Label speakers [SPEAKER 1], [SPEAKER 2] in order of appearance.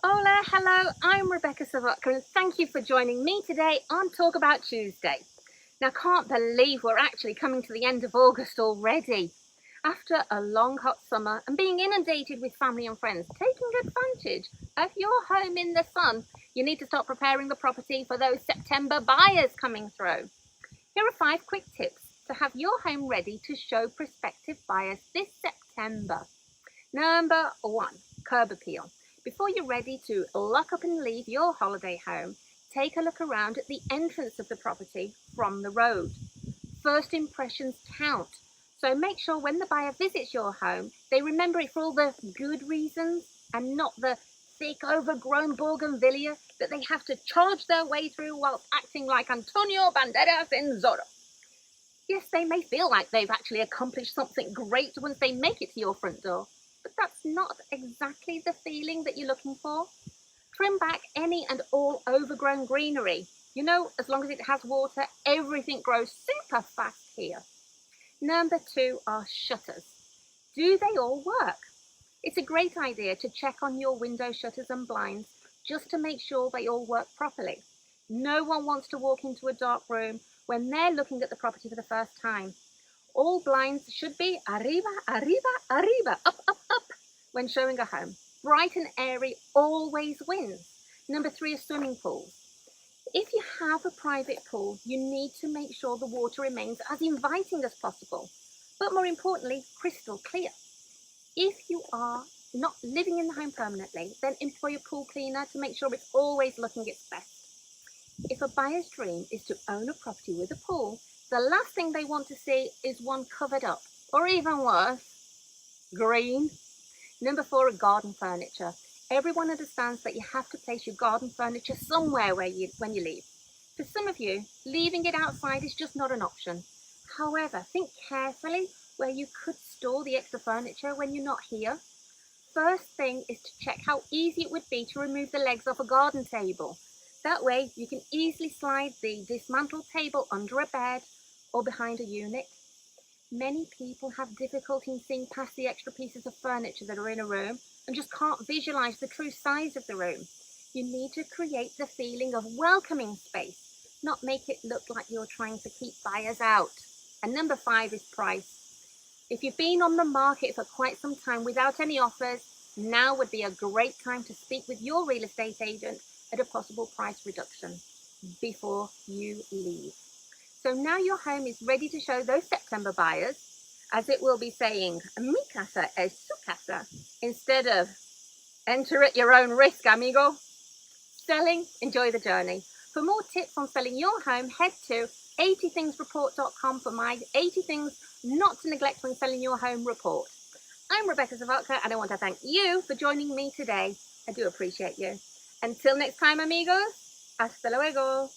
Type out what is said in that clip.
[SPEAKER 1] Hola, hello, I'm Rebecca Savotka and thank you for joining me today on Talk About Tuesday. Now, can't believe we're actually coming to the end of August already. After a long hot summer and being inundated with family and friends taking advantage of your home in the sun, you need to start preparing the property for those September buyers coming through. Here are 5 quick tips to have your home ready to show prospective buyers this September. Number 1, curb appeal. Before you're ready to lock up and leave your holiday home, take a look around at the entrance of the property from the road. First impressions count, so make sure when the buyer visits your home, they remember it for all the good reasons and not the thick overgrown bougainvillea that they have to charge their way through whilst acting like Antonio Banderas in Zorro. Yes, they may feel like they've actually accomplished something great once they make it to your front door, but that's not exactly the feeling that you're looking for. Trim back any and all overgrown greenery. You know, as long as it has water, everything grows super fast here. Number 2 are shutters. Do they all work? It's a great idea to check on your window shutters and blinds just to make sure they all work properly. No one wants to walk into a dark room when they're looking at the property for the first time. All blinds should be arriba, arriba, arriba, up, up, up when showing a home. Bright and airy always wins. Number 3 is swimming pools. If you have a private pool, you need to make sure the water remains as inviting as possible, but more importantly, crystal clear. If you are not living in the home permanently, then employ a pool cleaner to make sure it's always looking its best. If a buyer's dream is to own a property with a pool, the last thing they want to see is one covered up, or even worse, green. Number 4 are garden furniture. Everyone understands that you have to place your garden furniture somewhere when you leave. For some of you, leaving it outside is just not an option. However, think carefully where you could store the extra furniture when you're not here. First thing is to check how easy it would be to remove the legs off a garden table. That way you can easily slide the dismantled table under a bed or behind a unit. Many people have difficulty in seeing past the extra pieces of furniture that are in a room and just can't visualize the true size of the room. You need to create the feeling of welcoming space, not make it look like you're trying to keep buyers out. And number 5 is price. If you've been on the market for quite some time without any offers, now would be a great time to speak with your real estate agent at a possible price reduction before you leave. So now your home is ready to show those September buyers, as it will be saying, mi casa es su casa, instead of enter at your own risk, amigo. Selling, enjoy the journey. For more tips on selling your home, head to 80thingsreport.com for my 80 things not to neglect when selling your home report. I'm Rebecca Savotka and I want to thank you for joining me today. I do appreciate you. Until next time, amigos, hasta luego.